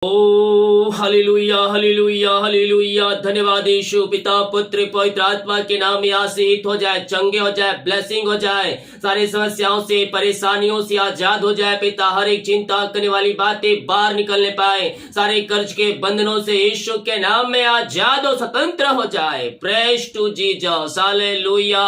ओ hallelujah hallelujah hallelujah. धन्यवाद यीशु। पिता पुत्र पवित्र आत्मा के नाम में आशीष हो जाए, चंगे हो जाए, ब्लेसिंग हो जाए, सारी समस्याओं से परेशानियों से आजाद हो जाए। पिता हर एक चिंता करने वाली बातें बाहर निकलने पाए, सारे कर्ज के बंधनों से यीशु के नाम में आजाद और स्वतंत्र हो जाए। Praise to Jesus. हालेलुया।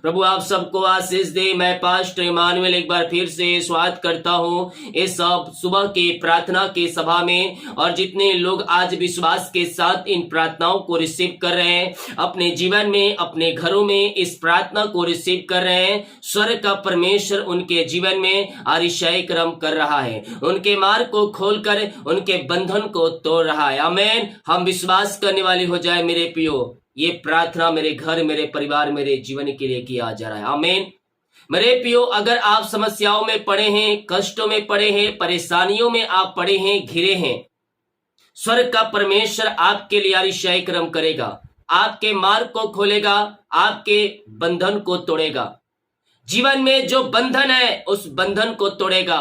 प्रभु आप सबको आशीष दे। मैं पास्टर इमानुएल एक बार फिर से स्वागत करता हूँ इस सुबह की प्रार्थना की सभा में। और जितने लोग आज विश्वास के साथ इन प्रार्थनाओं को रिसीव कर रहे हैं, अपने जीवन में अपने घरों में इस प्रार्थना को रिसीव कर रहे हैं, स्वर्ग का परमेश्वर उनके जीवन में अतिशय कर्म कर रहा है, उनके मार्ग को खोलकर उनके बंधन को तोड़ रहा है। आमीन। हम विश्वास करने वाले हो जाए मेरे प्रियो, ये प्रार्थना मेरे घर, मेरे परिवार, मेरे जीवन के लिए किया जा रहा है। आमीन। मेरे प्रियो, अगर आप समस्याओं में पड़े हैं, कष्टों में पड़े हैं, परेशानियों में आप पड़े हैं, घिरे हैं, स्वर्ग का परमेश्वर आपके लिए अतिशय कर्म करेगा, आपके मार्ग को खोलेगा, आपके बंधन को तोड़ेगा। जीवन में जो बंधन है उस बंधन को तोड़ेगा।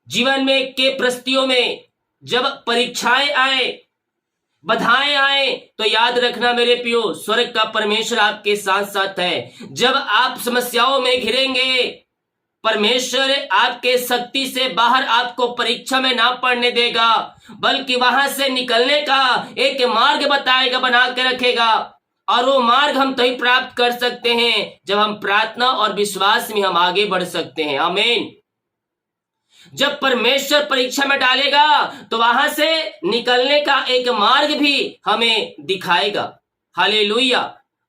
जीवन में के परिस्थितियों में जब परीक्षाएं आए, बाधाएं आए, तो याद रखना मेरे प्रियो, स्वर्ग का परमेश्वर आपके साथ साथ है। जब आप समस्याओं में घिरेंगे, परमेश्वर आपके शक्ति से बाहर आपको परीक्षा में ना पड़ने देगा, बल्कि वहां से निकलने का एक मार्ग बताएगा, बना के रखेगा। और वो मार्ग हम तभी प्राप्त कर सकते हैं जब हम प्रार्थना और विश्वास में हम आगे बढ़ सकते हैं। आमीन। जब परमेश्वर परीक्षा में डालेगा तो वहां से निकलने का एक मार्ग भी हमें दिखाएगा। हालेलुया।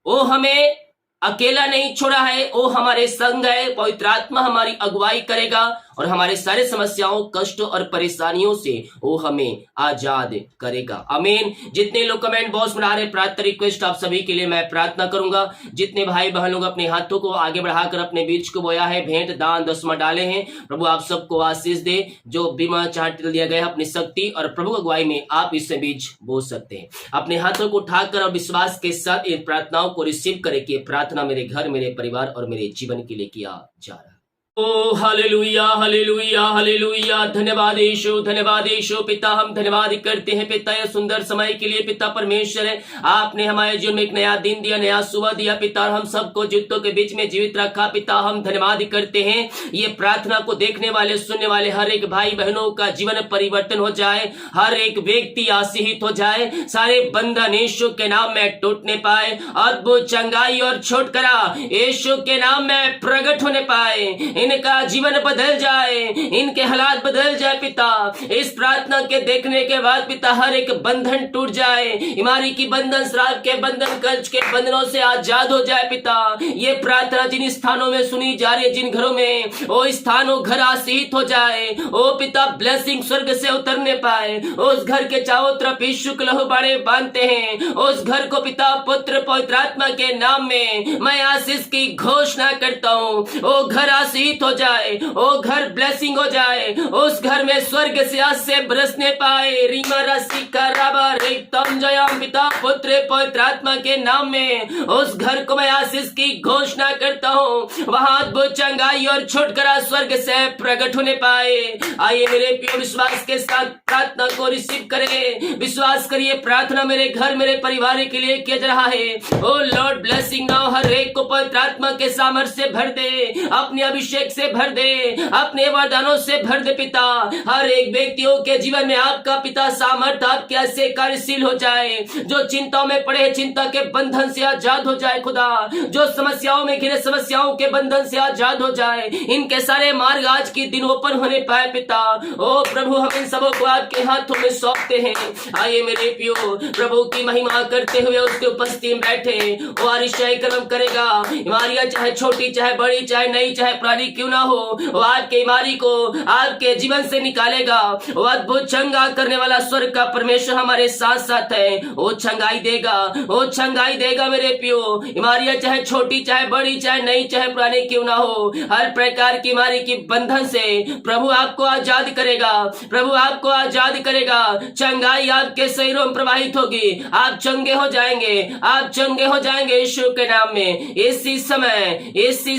वो हमें अकेला नहीं छोड़ा है, वो हमारे संग है। पवित्र आत्मा हमारी अगुवाई करेगा और हमारे सारे समस्याओं, कष्टों और परेशानियों से वो हमें आजाद करेगा। आमीन। जितने लोग कमेंट बॉक्स में आ रहे प्रार्थना रिक्वेस्ट, आप सभी के लिए मैं प्रार्थना करूंगा। जितने भाई बहन लोग अपने हाथों को आगे बढ़ाकर अपने बीज को बोया है, भेंट दान दसवां डाले हैं, प्रभु आप सबको आशीष दे। जो बीमा चार्ट दिया गया है, अपनी शक्ति और प्रभु अगुवाई में आप इससे बीज बो सकते हैं। अपने हाथों को उठाकर और विश्वास के साथ इन प्रार्थनाओं को रिसीव करें कि प्रार्थना मेरे घर, मेरे परिवार और मेरे जीवन के लिए किया जा रहा है। ओ हालेलुया हालेलुया हालेलुया। धन्यवाद यीशु, धन्यवाद यीशु। पिता हम धन्यवाद करते हैं पिता यह सुंदर समय के लिए। पिता परमेश्वर है, आपने हमारे जीवन में एक नया दिन दिया, नया सुबह दिया पिता, हम सबको जीवितों के बीच में जीवित रखा पिता। हम धन्यवाद करते हैं। ये प्रार्थना को देखने वाले, सुनने वाले हर एक भाई बहनों का जीवन परिवर्तन हो जाए, हर एक व्यक्ति आशीषित हो जाए, सारे बंधन यीशु के नाम में टूटने पाए, अद्भुत चंगाई और छुटकारा यीशु के नाम में प्रकट होने पाए, इनका जीवन बदल जाए, इनके हालात बदल जाए पिता। इस प्रार्थना के देखने के बाद पिता हर एक बंधन टूट जाए, बीमारी की बंधन, श्राप के बंधन, कर्ज के बंधनों से आजाद हो जाए पिता। ये प्रार्थना जिन स्थानों में सुनी जा रही है, जिन घरों में, वो स्थानों घर आशीषित हो जाए। ओ पिता ब्लेसिंग स्वर्ग से उतरने पाए, उस घर के चारों तरफ यीशु के लहू बाड़े बांधते हैं। उस घर को पिता पुत्र पवित्र आत्मा के नाम में मैं आशीष की घोषणा करता हूँ। ओ घर आशीष हो जाए, ओ घर ब्लेसिंग हो जाए, उस घर में स्वर्ग से आज से बरसने पाए। रीमा राशि का राबर एकदम जयम पिता पुत्र पवित्र आत्मा के नाम में उस घर को मैं आशीष की घोषणा करता हूँ। वहां अद्भुत चंगाई और छुटकारा स्वर्ग से प्रकट होने पाए। आइए मेरे प्रिय, विश्वास के साथ प्रार्थना को रिसीव करें। विश्वास करिए, प्रार्थना मेरे घर, मेरे परिवार के लिए किया जा रहा है। ओ लॉर्ड ब्लेसिंग नाउ हर एक को पवित्र आत्मा के सामर्थ्य से भर दे, अपने अभिषेक से भर दे, अपने वरदानों से भर दे पिता। हर एक व्यक्तियों के जीवन में आपका पिता सामर्थ्य आपके ऐसे कार्यशील हो जाए, जो चिंताओं में पड़े हैं, चिंता के बंधन से आजाद हो जाए खुदा। जो समस्याओं में घिरे, समस्याओं के बंधन से आजाद हो जाए, इनके सारे मार्ग आज के दिन ओपन होने पाए पिता। ओ प्रभु हम इन सबों को आपके हाथों में सौंपते हैं। आइए मेरे प्रियो, प्रभु की महिमा करते हुए उसके उपस्थिति में बैठे, वो अतिशय कर्म करेगा। बीमारियां चाहे छोटी, चाहे बड़ी, चाहे नई, चाहे पुरानी क्यों ना हो, वो आपके बीमारी को आपके जीवन से निकालेगा। वो अद्भुत चंगा करने वाला स्वर्ग का परमेश्वर हमारे साथ साथ है। वो चंगाई देगा, वो चंगाई देगा मेरे प्रियो। बीमारियां चाहे छोटी, चाहे बड़ी, चाहे नई, चाहे पुरानी क्यों ना हो, हर प्रकार की बीमारी की बंधन से प्रभु आपको आजाद करेगा, प्रभु आपको आजाद करेगा। चंगाई आपके शरीरों में प्रवाहित होगी, आप चंगे हो जाएंगे, आप चंगे हो जाएंगे यीशु के नाम में। इसी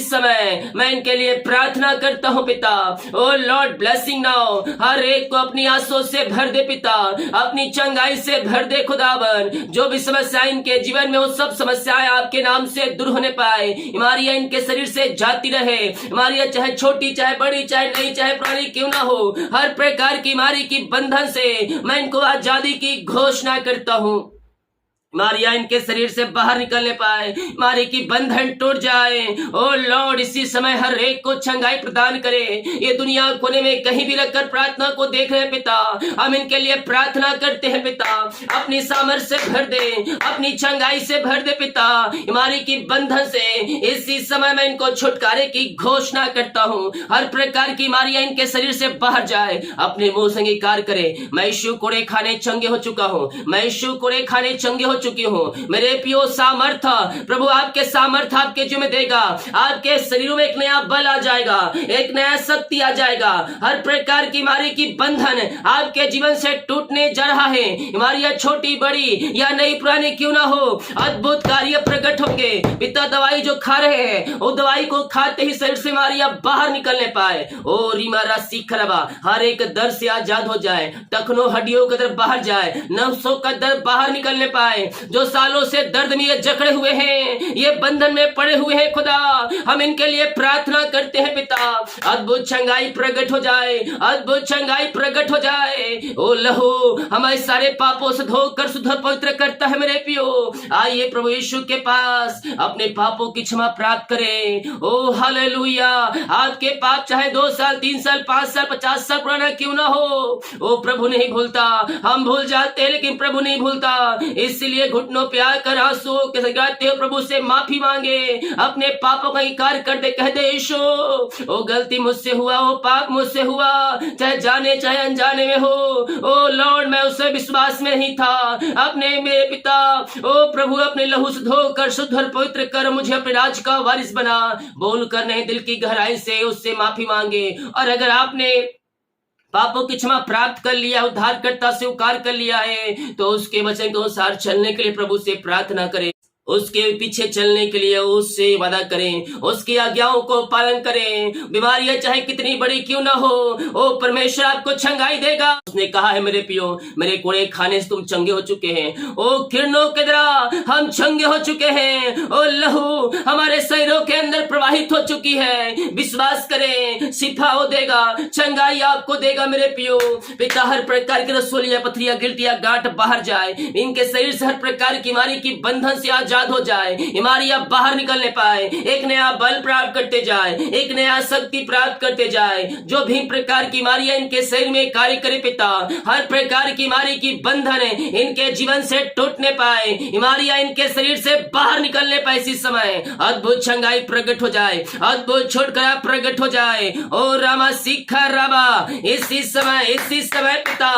समय मैं इनके लिए प्रार्थना करता हूँ पिता, ओ लॉर्ड ब्लेसिंग नाउ, हर एक को अपनी आंसुओं से भर दे पिता, अपनी चंगाई से भर दे खुदावन। जो भी समस्या इनके जीवन में हो, सब समस्याएं आपके नाम से दूर होने पाए, बीमारियां इनके शरीर से जाती रहे, बीमारियां चाहे छोटी चाहे बड़ी चाहे नई चाहे पुरानी क्यों ना हो, हर प्रकार की बीमारी की बंधन से मैं इनको आजादी की घोषणा करता हूँ। मारिया इनके शरीर से बाहर निकलने पाए, मारी की बंधन टूट जाए। ओ लॉर्ड, इसी समय हर एक को चंगाई प्रदान करे। ये दुनिया कोने में कहीं भी रखकर प्रार्थना को देख रहे हैं पिता, हम इनके लिए प्रार्थना करते हैं पिता, अपनी सामर्थ्य से भर दे, अपनी चंगाई से भर दे पिता, मारी की बंधन से इसी समय मैं इनको छुटकारे की घोषणा करता हूँ। हर प्रकार की मारिया इनके शरीर से बाहर जाए, अपने मुंह से अंगीकार करे, मैं यीशु कोड़े खाने चंगे हो चुका हूँ, मैं यीशु कोड़े खाने चंगे हो चुकी हूँ। मेरे पियो सामर्थ प्रभु आपके सामर्थ आपके जो में देगा, आपके शरीरों में एक नया बल आ जाएगा, एक नया शक्ति आ जाएगा। हर प्रकार की बीमारी की बंधन आपके जीवन से टूटने जा रहा है। बीमारियां छोटी बड़ी या नई पुरानी क्यों ना हो, अद्भुत कार्य प्रकट होंगे पिता। दवाई जो खा रहे हैं वो दवाई को खाते ही शरीर से बीमारियां बाहर निकलने पाए। ओ रीमारा सीखरबा, हर एक दर्द से आजाद हो जाए, टखनों हड्डियों का दर्द बाहर जाए, नसों का दर्द बाहर निकलने पाए। जो सालों से दर्द में ये जकड़े हुए हैं, ये बंधन में पड़े हुए हैं खुदा, हम इनके लिए प्रार्थना करते हैं पिता। अद्भुत चंगाई प्रकट हो जाए, अद्भुत चंगाई प्रकट हो जाए। ओ लहू हमारे सारे पापों से धोकर शुद्ध पवित्र करता है मेरे पियो। आइए प्रभु यीशु के पास अपने पापों की क्षमा प्राप्त करें। ओ हालेलुया। आपके पाप चाहे 2 साल 3 साल 5 साल 50 साल पुराना क्यों ना हो, ओ प्रभु नहीं भूलता। हम भूल जाते हैं लेकिन प्रभु नहीं भूलता, इसलिए घुटनों पे आकर आंसुओं के गिराते हो प्रभु से माफी मांगे, अपने पापों का इनकार कर दे, कह दे यीशु ओ गलती मुझसे हुआ, ओ पाप मुझसे हुआ, चाहे जाने चाहे अनजाने में हो। ओ लॉर्ड, मैं उसे विश्वास में नहीं था। अपने मेरे पिता ओ प्रभु अपने लहू से धोकर शुद्ध और पवित्र कर मुझे अपने राज का वारिस बना। बोल कर नहीं, दिल की गहराई से उससे माफी मांगे। और अगर आपने पापों की क्षमा प्राप्त कर लिया, उद्धारकर्ता स्वीकार कर लिया है, तो उसके वचन के अनुसार चलने के लिए प्रभु से प्रार्थना करें, उसके पीछे चलने के लिए उससे वादा करें, उसकी आज्ञाओं को पालन करें। बीमारियां चाहे कितनी बड़ी क्यों ना हो, ओ परमेश्वर आपको चंगाई देगा। उसने कहा है मेरे पियो, मेरे कोड़े खाने से तुम चंगे हो चुके हैं। ओ किरणों के द्वारा हम चंगे हो चुके हैं। ओ लहू हमारे शरीरों के अंदर प्रवाहित हो चुकी है। विश्वास करें, शिफा वो देगा, चंगाई आपको देगा मेरे पियो। पिता हर प्रकार की रसोलियां पथरियां गिल्टियां गांठ बाहर जाए, इनके शरीर से हर प्रकार की बीमारी की बंधन से आजाद हो जाए, बीमारियां बाहर निकलने पाए, एक नया बल प्राप्त करते जाए, एक नया शक्ति प्राप्त करते जाए। जो भी प्रकार की बीमारियां इनके शरीर में कार्य करे पिता, हर प्रकार की बीमारी की बंधन इनके जीवन से टूटने पाए, बीमारियां इनके शरीर से बाहर निकलने पाए। इसी समय अद्भुत चंगाई प्रकट हो जाए, अद्भुत छुटकारा प्रकट हो जाए। ओ रामा सीखा रामा, इसी समय पिता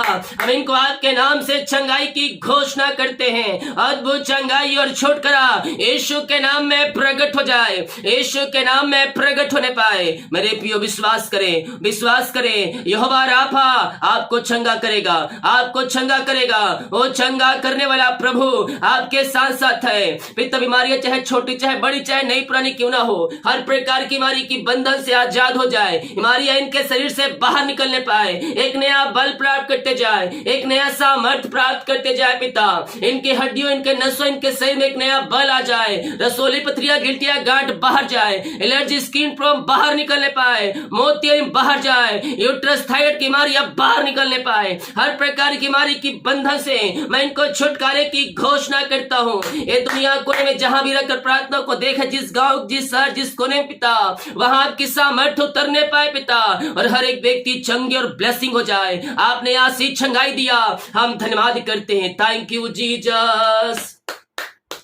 हम इनको आपके नाम से चंगाई की घोषणा करते हैं। अद्भुत चंगाई और छुटकारा यीशु के नाम में प्रकट हो जाए, यीशु के नाम में प्रकट होने पाए। मेरे प्रियो विश्वास करें, विश्वास करें, यहोवा राफा आपको चंगा करेगा, आपको चंगा करेगा। वो चंगा करने वाला प्रभु आपके साथ साथ है। पिता बीमारियां चाहे छोटी चाहे बड़ी चाहे नई पुरानी क्यों ना हो, हर प्रकार की बीमारी की बंधन से आजाद हो जाए, बीमारियां इनके शरीर से बाहर निकलने पाए, एक नया बल प्राप्त करते जाए, एक नया सामर्थ प्राप्त करते जाए। पिता इनके हड्डियों इनके नसों इनके शरीर में एक नया बल आ जाए, रसोली पथरियां गिल्टियां गांठ बाहर जाए, एलर्जी स्किन प्रॉब्लम बाहर निकलने पाए, मोतियां बाहर जाए, यूट्रस थायराइड की बीमारियां बाहर निकलने पाए। हर प्रकार की बीमारी की बंधन से मैं इनको छुटकारे की घोषणा करता हूँ। ये दुनिया कोने में जहां भी रहकर प्रार्थना को देखे, जिस गांव जिस शहर जिस कोने में पिता, वहां आपकी सामर्थ उतरने पाए पिता, और हर एक व्यक्ति चंगे और ब्लेसिंग हो जाए। आपने आशीष छंगाई दिया, हम धन्यवाद करते हैं। Thank you Jesus.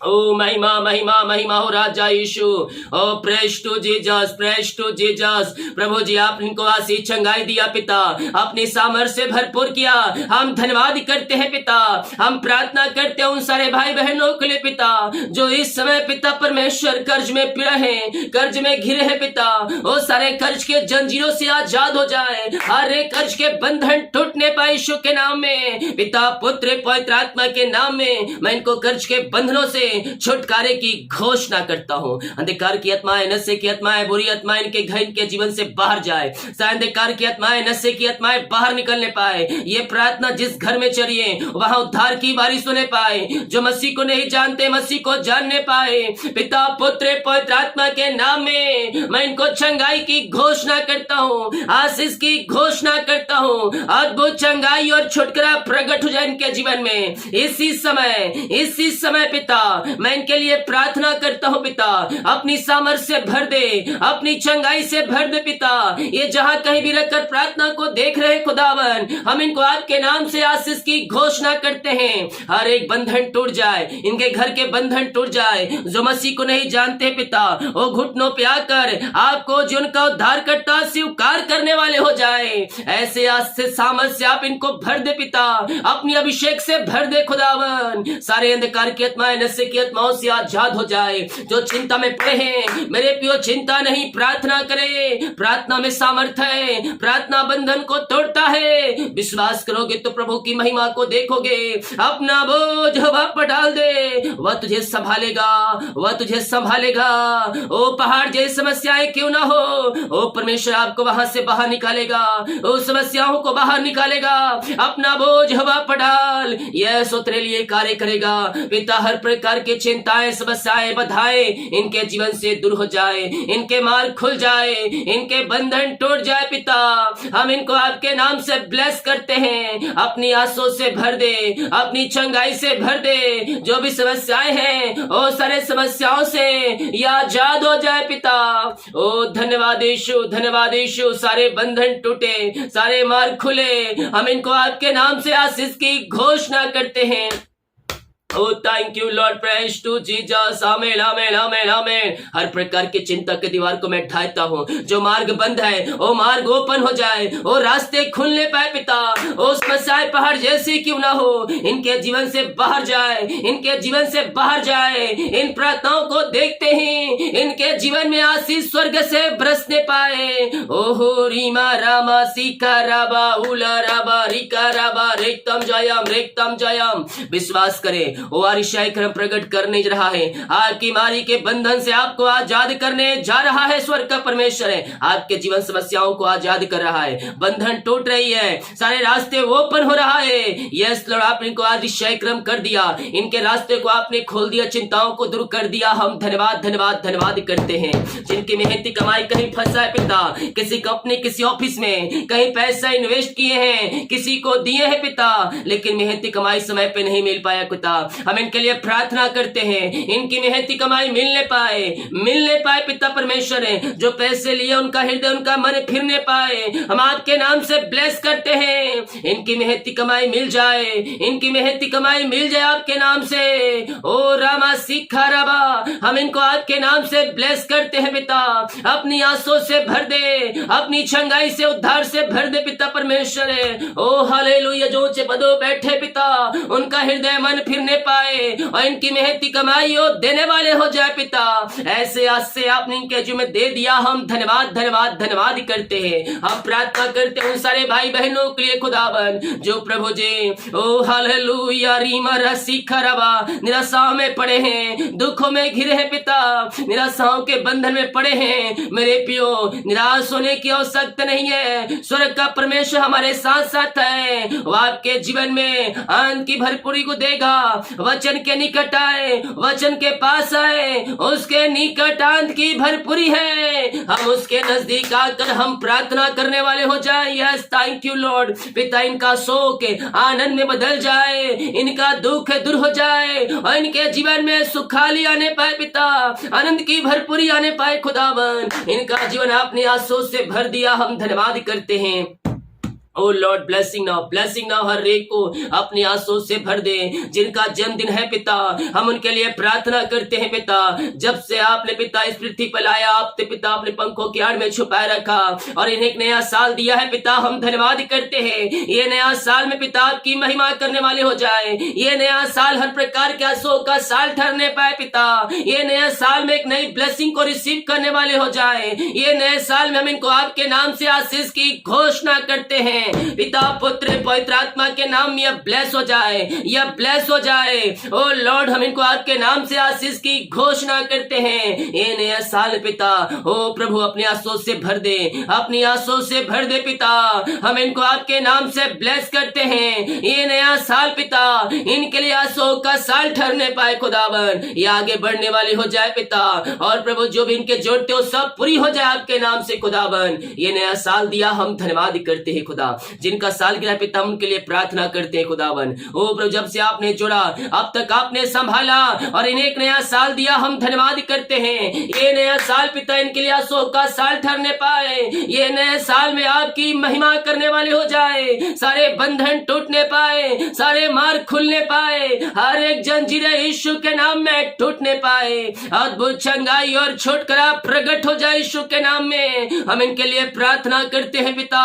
ओ महिमा महिमा महिमा हो राजा यीशु। ओ praise to Jesus, praise to Jesus. प्रभु जी आपने इनको आशीष चंगाई दिया पिता, अपनी सामर्थ्य से भरपूर किया। हम धन्यवाद करते हैं पिता। हम प्रार्थना करते हैं उन सारे भाई बहनों के लिए पिता, जो इस समय पिता परमेश्वर कर्ज में पीड़े हैं, कर्ज में घिरे हैं पिता। वो सारे कर्ज के जंजीरों से आजाद हो जाए, हर एक कर्ज के बंधन टूटने पाए यीशु के नाम में। पिता पुत्र पवित्र आत्मा के नाम में मैं इनको कर्ज के बंधनों से लिए छुटकारे की घोषणा करता हूं। अंधकार की आत्माएं, नशे की आत्माएं, बुरी आत्माएं इनके घर, इनके जीवन से बाहर जाए। सारे अंधकार की आत्माएं, नशे की आत्माएं बाहर निकलने पाए। ये प्रार्थना जिस घर में चलिए वहां उद्धार की बारिश होने पाए। जो मसीह को नहीं जानते मसीह को जानने पाए। पिता, पुत्र, पवित्र आत्मा के नाम में मैं इनको चंगाई की घोषणा करता हूं, आशीष की घोषणा करता हूं। अद्भुत चंगाई और छुटकारा प्रकट हो जाए इनके जीवन में इसी समय पिता मैं इनके लिए प्रार्थना करता हूं। पिता अपनी सामर्थ्य से भर दे, अपनी चंगाई से भर दे। पिता ये जहां कहीं भी रहकर प्रार्थना को देख रहे खुदावन, हम इनको आपके नाम से आशीष की घोषणा करते हैं। हर एक बंधन टूट जाए, इनके घर के बंधन टूट जाए। जो मसीह को नहीं जानते पिता वो घुटनों पे आकर आपको जो उनका उद्धार करता स्वीकार करने वाले हो जाए। ऐसे आज से सामर्थ से आप इनको भर दे पिता, अपनी अभिषेक से भर दे खुदावन। सारे अंधकार की आत्माएं, नशे की आत्माओं से आजाद हो जाए। जो चिंता में पड़े हैं मेरे प्रियो, चिंता नहीं, प्रार्थना करे। प्रार्थना में सामर्थ्य है, प्रार्थना बंधन को तोड़ता है। विश्वास करोगे तो प्रभु की महिमा को देखोगे। अपना बोझ हवा पर डाल दे, वह तुझे संभालेगा, वह तुझे संभालेगा। ओ पहाड़ जैसी समस्याएं क्यों ना हो, ओ परमेश्वर आपको वहां से बाहर निकालेगा, ओ समस्याओं को बाहर निकालेगा। अपना बोझ हवा पर डाल, यह तेरे लिए कार्य करेगा। पिता हर प्रकार की चिंताएं, समस्याएं, बाधाएं इनके जीवन से दूर हो जाए, इनके मार्ग खुल जाए, इनके बंधन टूट जाए। पिता हम इनको आपके नाम से ब्लेस करते हैं। अपनी आंसू से भर दे, अपनी चंगाई से भर दे। जो भी समस्याएं हैं ओ सारे समस्याओं से ये आजाद हो जाए पिता। ओ धन्यवाद यीशु, धन्यवाद यीशु। सारे बंधन टूटे, सारे मार्ग खुले। हम इनको आपके नाम से आशीष की घोषणा करते हैं। Oh, thank you Lord, praise to Jesus, आमेन, आमेन, आमेन, आमेन। हर प्रकार की चिंता के दीवार को मैं ढाता हूँ। जो मार्ग बंद है वो मार्ग ओपन हो जाए, वो रास्ते खुलने पाए पिता। ओ समस्याएं पहाड़ जैसी क्यों ना हो, इनके जीवन से बाहर जाए, इनके जीवन से बाहर जाए। इन प्रार्थनाओं को देखते ही इनके जीवन में आशीष स्वर्ग से बरसने पाए। ओहो रीमा रामा सीका राबा उला राबा रिका राबा रेक्तम जयम। विश्वास करें वो आरिशाई क्रम प्रकट करने रहा है। आपकी मारी के बंधन से आपको आजाद करने जा रहा है। स्वर्ग का परमेश्वर है, आपके जीवन समस्याओं को आजाद कर रहा है। बंधन टूट रही है, सारे रास्ते ओपन हो रहा है। यस लॉर्ड, आपने इनको आरिशाई क्रम कर दिया, इनके रास्ते को आपने खोल दिया, चिंताओं को दूर कर दिया। हम धन्यवाद धन्यवाद धन्यवाद करते हैं। जिनकी मेहनती कमाई कहीं फंसा है पिता, किसी कंपनी, किसी ऑफिस में कहीं पैसा इन्वेस्ट किए हैं, किसी को दिए हैं पिता, लेकिन मेहनती कमाई समय पे नहीं मिल पाया पिता। हम इनके लिए प्रार्थना करते हैं, इनकी मेहनती कमाई मिलने पाए पिता परमेश्वर है। जो पैसे लिए उनका हृदय, उनका मन फिरने पाए। हम आपके नाम से ब्लेस करते हैं। इनकी मेहनती कमाई मिल जाए, इनकी मेहनती कमाई मिल जाए आपके नाम से। ओ रामा सीखा राबा, हम इनको आपके नाम से ब्लेस करते हैं पिता। अपनी आंसू से भर दे, अपनी चंगाई से, उद्धार से भर दे पिता परमेश्वर है। ओ हालेलुया। जो ऊंचे पदों बैठे पिता, उनका हृदय मन फिरने पाए और इनकी मेहनती कमाई देने वाले हो जाए पिता। ऐसे आज से आपने इनके जो में दे दिया, हम धन्यवाद धन्यवाद धन्यवाद करते हैं। हम प्रार्थना करते हैं उन सारे भाई बहनों के लिए खुदावन जो प्रभु जी ओ हालेलुया रीमा रसी खराबा निराशाओं में पड़े हैं, दुखों में घिरे हैं पिता, निराशाओं के बंधन में पड़े हैं। मेरे पियो, निराश होने की आवश्यकता नहीं है। स्वर्ग का परमेश्वर हमारे साथ साथ है। वो आपके जीवन में आनंद की भरपूरी को देगा। वचन के निकट आए, वचन के पास आए, उसके निकट आनंद की भरपूरी है। हम उसके नजदीक आकर हम प्रार्थना करने वाले हो जाए। Yes thank you Lord. पिता इनका शोक आनंद में बदल जाए, इनका दुख दूर हो जाए और इनके जीवन में सुखाली आने पाए पिता, आनंद की भरपूरी आने पाए खुदावन। इनका जीवन आपने आंसू से भर दिया, हम धन्यवाद करते हैं। ओ लॉर्ड ब्लेसिंग नाउ हर एक को अपनी आंसू से भर दे। जिनका जन्मदिन है पिता, हम उनके लिए प्रार्थना करते हैं पिता। जब से आपने पिता इस पृथ्वी पर लाया, आपने पिता अपने पंखों की आड़ में छुपाए रखा और इन्हें एक नया साल दिया है पिता, हम धन्यवाद करते हैं। ये नया साल में पिता आपकी महिमा करने वाले हो जाए। ये नया साल हर प्रकार के आंसू का साल ठहरने पाए पिता। ये नया साल में एक नई ब्लेसिंग को रिसीव करने वाले हो जाए। ये नए साल में हम इनको आपके नाम से आशीष की घोषणा करते हैं। हैं। पिता पुत्र पवित्र आत्मा के नाम में यह ब्लेस हो जाए, यह ब्लेस हो जाए। ओ लॉर्ड, हम इनको आपके नाम से आशीष की घोषणा करते हैं। ये नया साल पिता, ओ प्रभु अपने आंसू से भर दे, अपनी आंसू से भर दे पिता। हम इनको आपके नाम से ब्लेस करते हैं। ये नया साल पिता इनके लिए आंसू का साल ठहरने पाए खुदावन, ये आगे बढ़ने वाली हो जाए पिता। और प्रभु जो भी इनके जोड़ते हो सब पूरी हो जाए आपके नाम से खुदावन। ये नया साल दिया, हम धन्यवाद करते हैं खुदा। जिनका साल गिरा पिता उनके लिए प्रार्थना करते हैं खुदावन। ओ प्रभु जब से आपने जोड़ा अब तक आपने संभाला और इन्हें एक नया साल दिया, हम धन्यवाद करते हैं। ये नया साल पिता इनके लिए आंसू का साल ठहरने पाए। ये नए साल में आपकी महिमा करने वाले हो जाए, सारे बंधन टूटने पाए, सारे मार्ग खुलने पाए, हर एक जंजीरें यीशु के नाम में टूटने पाए। अद्भुत चंगाई और छुटकारा प्रकट हो जाए यीशु के नाम में। हम इनके लिए प्रार्थना करते हैं पिता।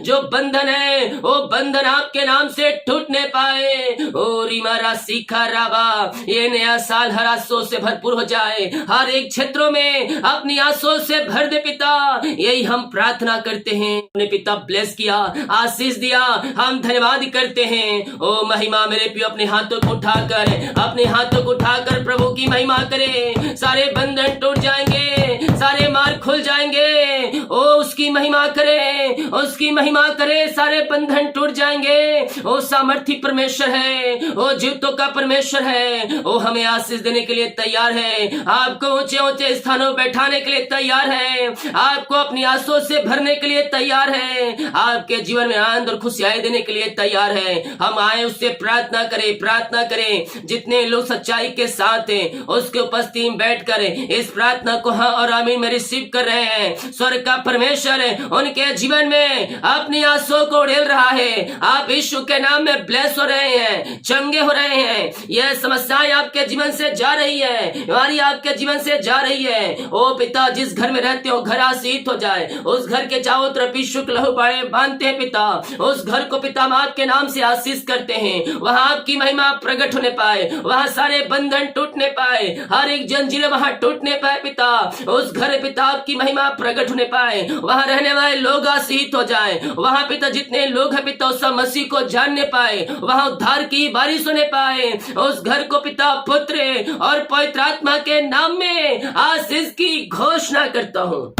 जो बंधन है वो बंधन आपके नाम से टूटने पाए। ओ रिमारा सीखा राबा, ये नया साल हर आंसू से भरपूर हो जाए, हर एक क्षेत्रों में अपनी आंसू से भर दे पिता। यही हम प्रार्थना करते हैं। अपने पिता ब्लेस किया, आशीष दिया, हम धन्यवाद करते हैं। ओ महिमा मेरे पियो अपने हाथों को उठाकर, अपने हाथों को उठाकर प्रभु की महिमा करे। सारे बंधन टूट जाएंगे, सारे मार्ग खुल जाएंगे। ओ उसकी महिमा करे, उसकी महिमा करे, सारे बंधन टूट जाएंगे। ओ सामर्थी परमेश्वर है, ओ जीवतों का परमेश्वर है। ओ हमें आशीष देने के लिए तैयार है, आपको ऊंचे ऊंचे स्थानों बैठाने के लिए तैयार है, आपको अपनी आंसू से भरने के लिए तैयार है, आपके जीवन में आनंद और खुशियां देने के लिए तैयार है। हम आए उससे प्रार्थना करें, प्रार्थना करें। जितने लोग सच्चाई के साथ हैं उसके उपस्थिति में बैठकर इस प्रार्थना को हाँ और आमीन में रिसीव कर रहे हैं। स्वर्ग का परमेश्वर उनके जीवन में अपनी आंसू को उड़ेल रहा है। आप यीशु के नाम में ब्लेस हो रहे हैं, चंगे हो रहे हैं। यह समस्याएं आपके जीवन से जा रही है, बीमारी आपके जीवन से जा रही है। ओ पिता, जिस घर में रहते हो घर आशीष हो जाए। उस घर के चारों तरफ यीशु के लहू बांधते हैं पिता। उस घर को पिता हम आपके नाम से आशीष करते हैं। वहां आपकी महिमा प्रकट होने पाए, वहां सारे बंधन टूटने पाए, हर एक जंजीरें वहां टूटने पाए पिता। उस घर पिता आपकी महिमा प्रकट होने पाए, वहां रहने वाले लोग आशीष हो जाए। वहां पिता जितने लोग हैं पिता उस मसीह को जानने पाए, वहां उद्धार की बारिश होने पाए। उस घर को पिता पुत्र और पवित्र आत्मा के नाम में आशीष की घोषणा करता हूँ।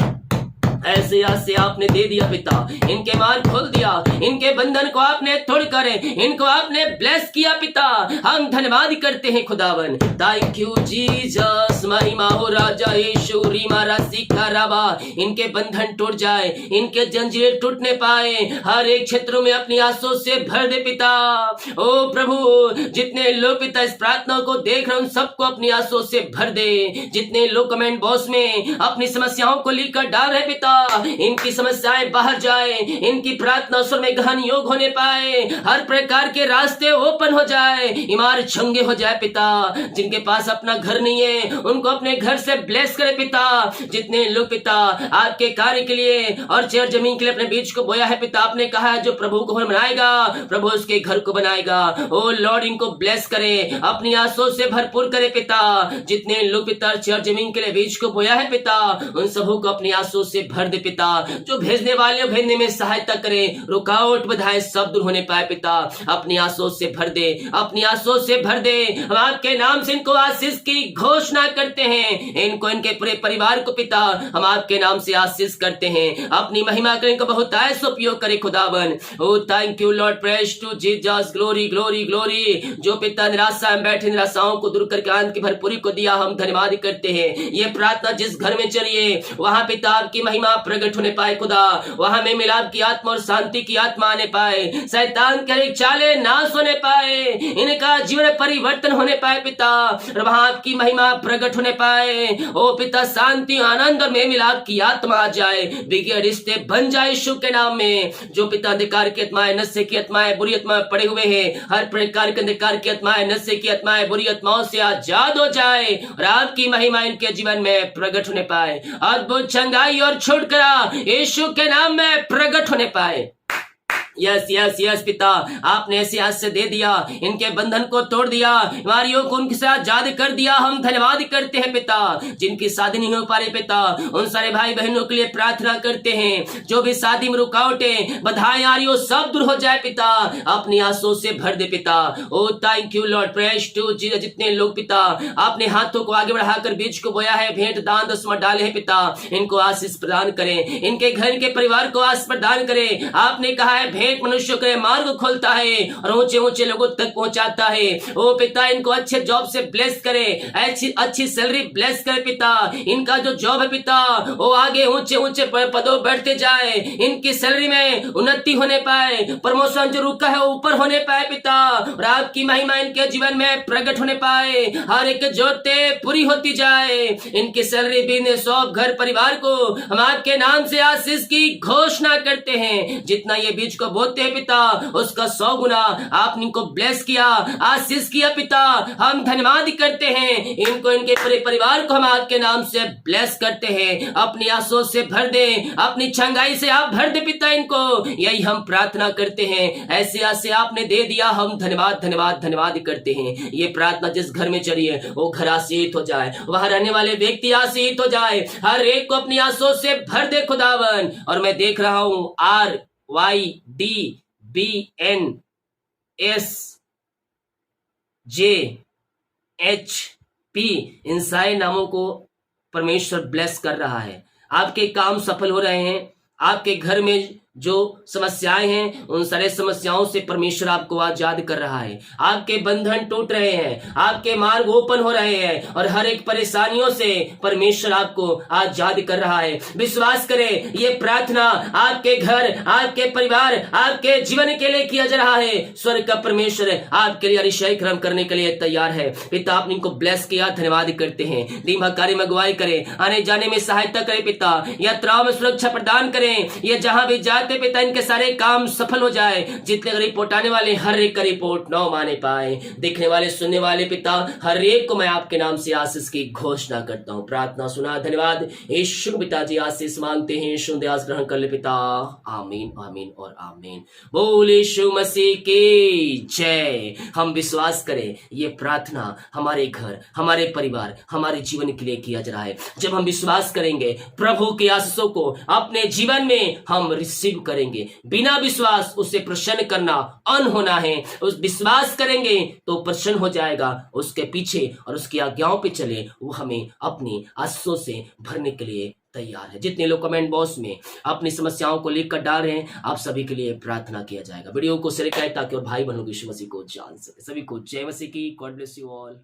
ऐसे आसे आपने दे दिया पिता, इनके मार्ग खोल दिया, इनके बंधन को आपने तोड़कर इनको आपने ब्लेस किया पिता। हम धन्यवाद करते हैं खुदावन। थैंक यू जीसस, महिमा हो राजा यीशु। रीमारा सीखा राबा, इनके बंधन टूट जाए, इनके जंजीरें टूटने पाए, हर एक क्षेत्रों में अपनी आंसू से भर दे पिता। ओ प्रभु, जितने लोग पिता इस प्रार्थना को देख रहे हैं उन सबको अपनी आंसू से भर दे। जितने लोग कमेंट बॉक्स में अपनी समस्याओं को लिखकर डाल रहे पिता, इनकी समस्याएं बाहर जाए, इनकी प्रार्थना स्वर में गहन योग होने पाए, हर प्रकार के रास्ते ओपन हो जाए, इमारत चंगे हो जाए पिता। जिनके पास अपना घर नहीं है उनको अपने घर से ब्लेस करे पिता। जितने लोग पिता आपके कार्य के लिए और चेयर जमीन के लिए अपने बीज को बोया है पिता, आपने कहा है जो प्रभु को बनाएगा प्रभु उसके घर को बनाएगा। ओ लॉर्ड, इनको ब्लेस करे, अपनी आंसू से भरपूर करे पिता। जितने लोग पिता चेयर जमीन के लिए बीज को बोया है पिता, उन सबों को अपनी आंसू से भर दे पिता। जो भेजने वाले भेजने में सहायता करे, रुकावट बाधाएं सब दूर होने पाए पिता। अपनी आंसू से भर दे, अपनी आंसू से भर दे। हम आपके नाम से इनको आशीष की घोषणा करते हैं। इनको, इनके पूरे परिवार को पिता हम आपके नाम से आशीष करते हैं। अपनी महिमा करें, इनको बहुत ऐसा उपयोग करे खुदावन। ओ thank you Lord, praise to Jesus, glory glory glory. जो पिता निराशा में बैठे निराशाओं को दूर करके आनंद की भरपूरी को दिया, हम धन्यवाद करते हैं। ये प्रार्थना जिस घर में चलिए वहां पिता आपकी महिमा प्रकट होने पाए खुदा। वहां में मिलाप की आत्मा और शांति की आत्मा आने पाए, शैतान के चाले नाश होने पाए, इनका जीवन परिवर्तन होने पाए पिता। और वहां आपकी महिमा प्रकट होने पाए। ओ पिता, शांति आनंद और में मिलाप की आत्मा आ जाए, बिगड़े रिश्ते बन जाए यीशु के नाम में। जो पिता अंधकार की आत्माएं, नशे की आत्माएं, बुरी आत्माएं पड़े हुए हैं, हर प्रकार के अंधकार की आत्माएं, नशे की आत्माएं, बुरी आत्माओं से आजाद हो जाए और आपकी महिमा इनके जीवन में प्रकट होने पाए। अद्भुत चंगाई और छुटकारा यीशु के नाम में प्रकट होने पाए। यस यस यस पिता, आपने ऐसे हाथ से दे दिया, इनके बंधन को तोड़ दिया, बीमारियों को उनके साथ आजाद कर दिया। हम धन्यवाद करते हैं पिता, जिनकी शादी नहीं हो पा रही पिता, उन सारे भाई बहनों के लिए प्रार्थना करते हैं। जो भी शादी में रुकावटें बाधाएं आ रही हो सब दूर हो जाए पिता, अपनी आंसू से भर दे पिता। ओ thank you Lord, praise to Jesus. जितने लोग पिता आपने हाथों को आगे बढ़ाकर बीज को बोया है, भेंट दान दसवां डाले हैं पिता, इनको आशीष प्रदान करें, इनके घर के परिवार को आशीष प्रदान करें। आपने कहा है भेंट मनुष्य के मार्ग खोलता है और ऊंचे ऊंचे लोगों तक पहुंचाता है। ओ पिता, इनको अच्छे जॉब से ब्लेस करे, अच्छी सैलरी ब्लेस करे पिता। इनका जो जॉब है पिता वो आगे ऊंचे ऊंचे पदों बढ़ते जाए, इनकी सैलरी में उन्नति होने पाए, प्रमोशन जो रुका है ऊपर होने पाए पिता, और आपकी महिमा इनके जीवन में प्रकट होने पाए। हर एक जरूरतें पूरी होती जाए, इनकी सैलरी बिजनेस शॉप घर परिवार को हम आपके नाम से आशीष की घोषणा करते हैं। जितना ये बीज को बोते हैं पिता उसका 100 गुना आपने इनको ब्लेस किया, आशीष किया पिता। हम धन्यवाद करते हैं, इनको इनके पूरे परिवार को हम आपके नाम से ब्लेस करते हैं। अपनी आंसुओं से भर दे, अपनी छंगाई से आप भर दे पिता इनको, यही हम प्रार्थना करते हैं। ऐसे आसे आपने दे दिया, हम धन्यवाद धन्यवाद धन्यवाद करते हैं। ये प्रार्थना जिस घर में चली है वो घर आशीषित हो जाए, वहां रहने वाले व्यक्ति आशीषित हो जाए, हर एक को अपनी आंसुओं से भर दे खुदावन। और मैं देख रहा हूं RYDBNSJHP इन सारे नामों को परमेश्वर ब्लेस कर रहा है। आपके काम सफल हो रहे हैं, आपके घर में जो समस्याएं हैं उन सारे समस्याओं से परमेश्वर आपको आजाद कर रहा है। आपके बंधन टूट रहे हैं, आपके मार्ग ओपन हो रहे हैं, और हर एक परेशानियों से परमेश्वर आपको आजाद कर रहा है। विश्वास करें, ये प्रार्थना आपके घर, आपके परिवार, आपके जीवन के लिए किया जा रहा है। स्वर्ग का परमेश्वर आपके लिए अतिशय कर्म करने के लिए तैयार है। पिता, आपने इनको ब्लेस किया, धन्यवाद करते हैं। दिन कार्य में अगुवाई करें, आने जाने में सहायता करें पिता, यात्राओं में सुरक्षा प्रदान करें। ये जहां भी जाते पिता इनके सारे काम सफल हो जाए। जितने रिपोर्ट आने वाले हर एक का रिपोर्ट न माने पाए, देखने वाले सुनने वाले पिता हर एक को मैं आपके नाम से आशीष की घोषणा करता हूं। प्रार्थना सुना, धन्यवाद यीशु पिताजी, आशीष मांगते हैं, यीशु दयास ग्रहण कर ले पिता। आमीन आमीन और आमीन। बोल यीशु मसीह की जय। हम विश्वास करें, ये प्रार्थना हमारे घर, हमारे परिवार, हमारे जीवन के लिए किया जा रहा है। जब हम विश्वास करेंगे, प्रभु की आशीषों को अपने जीवन में हम रिसीव करेंगे। बिना विश्वास उसे प्रसन्न करना अनहोना है। उस विश्वास करेंगे तो प्रसन्न हो जाएगा, उसके पीछे और उसकी आज्ञाओं पे चले, वो हमें अपनी आशीषों से भरने के लिए तैयार है। जितने लोग कमेंट बॉक्स में अपनी समस्याओं को लिख कर डाल रहे हैं, आप सभी के लिए प्रार्थना किया जाएगा। वीडियो को शेयर करें ताकि और भाई बहनों की यीशु मसीह को जान सके। सभी को जय मसीह की। God bless you all.